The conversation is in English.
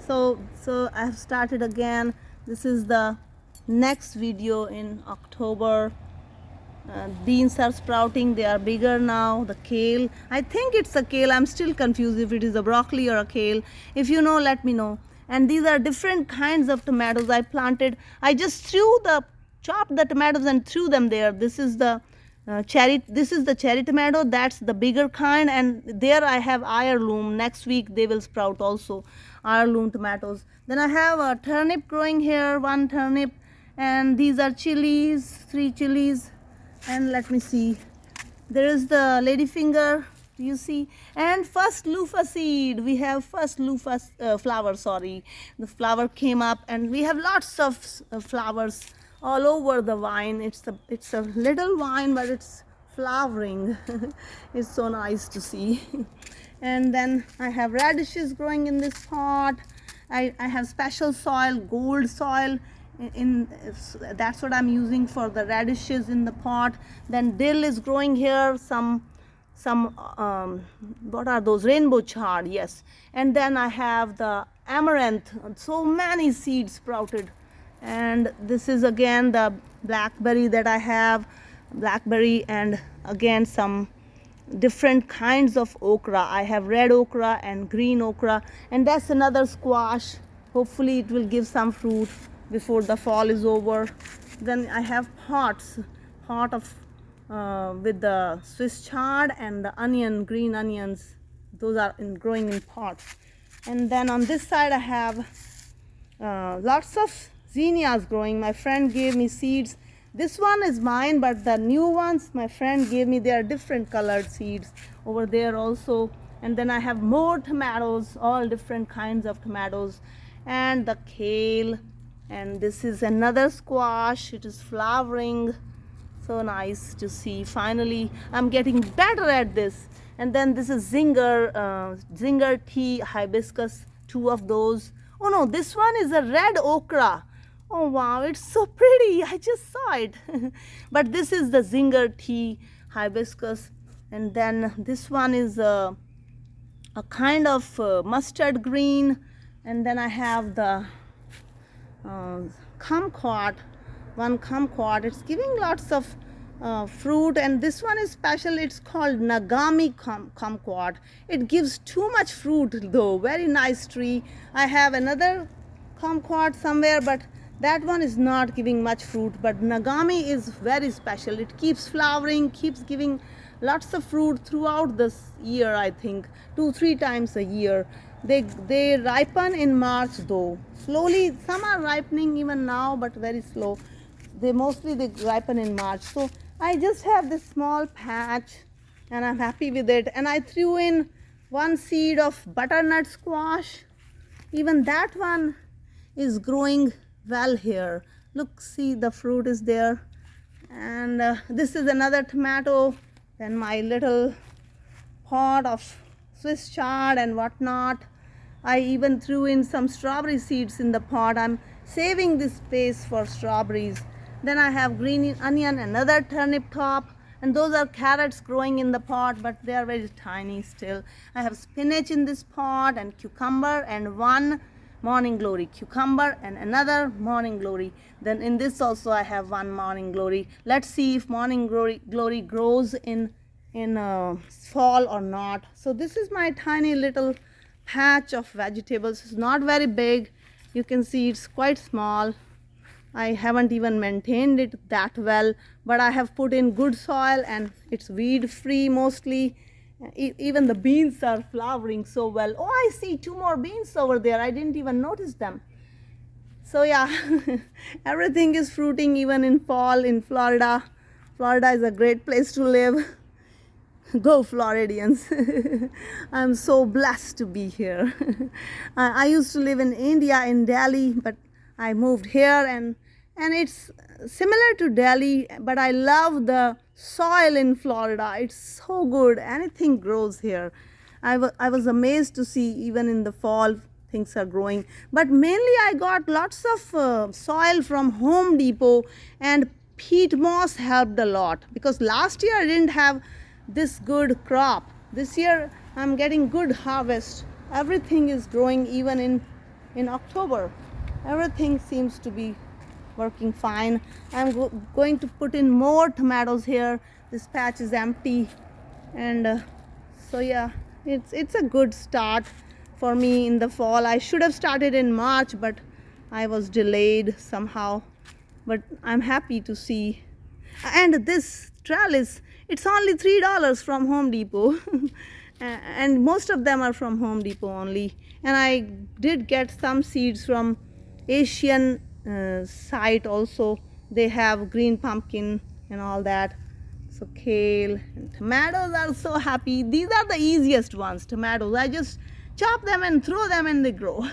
So I have started again. This is the next video in October. Beans are sprouting, they are bigger now. The kale, I think it's a kale, I'm still confused if it is a broccoli or a kale. If you know, let me know. And these are different kinds of tomatoes I planted. I just chopped the tomatoes and threw them there. This is the cherry tomato, that's the bigger kind, and there I have heirloom. Next week they will sprout also, heirloom tomatoes. Then I have a turnip growing here, one turnip, and these are chilies, 3 chilies. And let me see, there is the ladyfinger, do you see? And first loofah seed, we have first loofah flower, sorry, the flower came up, and we have lots of flowers all over the vine. It's a little vine, but it's flowering. It's so nice to see. And then I have radishes growing in this pot. I have special soil, gold soil, that's what I'm using for the radishes in the pot. Then dill is growing here, some what are those, rainbow chard, yes. And then I have the amaranth, so many seeds sprouted. And this is again the blackberry that I have, blackberry, and again some different kinds of okra. I have red okra and green okra, and that's another squash. Hopefully it will give some fruit before the fall is over. Then I have pot of with the Swiss chard and the onion, green onions. Those are growing in pots. And then on this side I have lots of zinnias growing. My friend gave me seeds. This one is mine, but the new ones my friend gave me, they are different colored seeds over there also. And then I have more tomatoes, all different kinds of tomatoes, and the kale. And this is another squash, it is flowering. So nice to see. Finally I'm getting better at this. And then this is zinger tea hibiscus, 2 of those. Oh no, this one is a red okra. Oh wow, it's so pretty, I just saw it. But this is the zinger tea hibiscus. And then this one is a kind of mustard green. And then I have the kumquat, one kumquat. It's giving lots of fruit, and this one is special. It's called Nagami kumquat. It gives too much fruit though, very nice tree. I have another kumquat somewhere, but that one is not giving much fruit. But Nagami is very special. It keeps flowering, keeps giving lots of fruit throughout this year. I think 2-3 times a year. They ripen in March though. Slowly, some are ripening even now, but very slow. They ripen in March. So I just have this small patch and I'm happy with it. And I threw in 1 seed of butternut squash. Even that one is growing well here. Look, see, the fruit is there. And this is another tomato. Then my little pot of Swiss chard and whatnot. I even threw in some strawberry seeds in the pot. I'm saving this space for strawberries. Then I have green onion, another turnip top, and those are carrots growing in the pot, but they are very tiny still. I have spinach in this pot, and cucumber, and 1 morning glory cucumber, and another morning glory. Then in this also I have 1 morning glory. Let's see if morning glory grows in fall or not. So this is my tiny little patch of vegetables. It's not very big, you can see it's quite small. I haven't even maintained it that well, but I have put in good soil and it's weed free mostly. Even the beans are flowering so well. Oh, I see 2 more beans over there, I didn't even notice them. So yeah, everything is fruiting even in fall in Florida. Florida is a great place to live. Go Floridians. I'm so blessed to be here. I used to live in India, in Delhi, but I moved here, and it's similar to Delhi, but I love the soil in Florida. It's so good, anything grows here. I was amazed to see even in the fall things are growing. But mainly I got lots of soil from Home Depot, and peat moss helped a lot, because last year I didn't have this good crop. This year I'm getting good harvest. Everything is growing even in in October. Everything seems to be working fine. I'm going to put in more tomatoes here. This patch is empty, and so yeah, it's a good start for me in the fall. I should have started in March, but I was delayed somehow. But I'm happy to see. And this trellis, it's only $3 from Home Depot. And most of them are from Home Depot only. And I did get some seeds from Asian site also. They have green pumpkin and all that. So kale and tomatoes are so happy. These are the easiest ones, tomatoes. I just chop them and throw them and they grow.